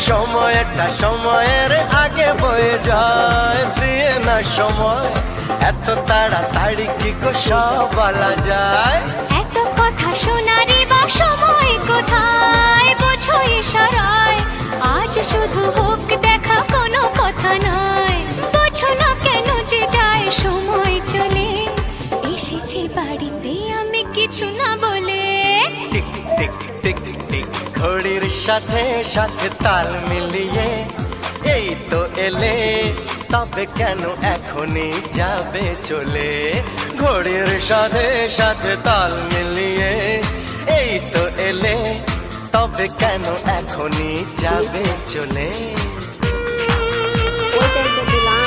সময়টা সময়ের আগে বয়ে যায়, দিয়ে না সময় এত তাড়াতাড়ি কি গো সব বলা যায়। এত কথা শোনারই বা সময় কোথায়, বোঝো ইশারায় আজ শুধু হোক দেখা, কোনো কথা নয়। বোঝো না কেন যে যায় সময় চলে, এসেছি বাড়িতে আমি কিছু না বলে। টিক টিক টিক টিক ঘড়ির সাথে সাথে তাল মিলিয়ে এই তো এলে, তবে কেন এখনই যাবে চলে। ঘড়ির সাথে সাথে তাল মিলিয়ে এই তো এলে, তবে কেন এখনই যাবে চলে। ওইটাই তো দিলাম।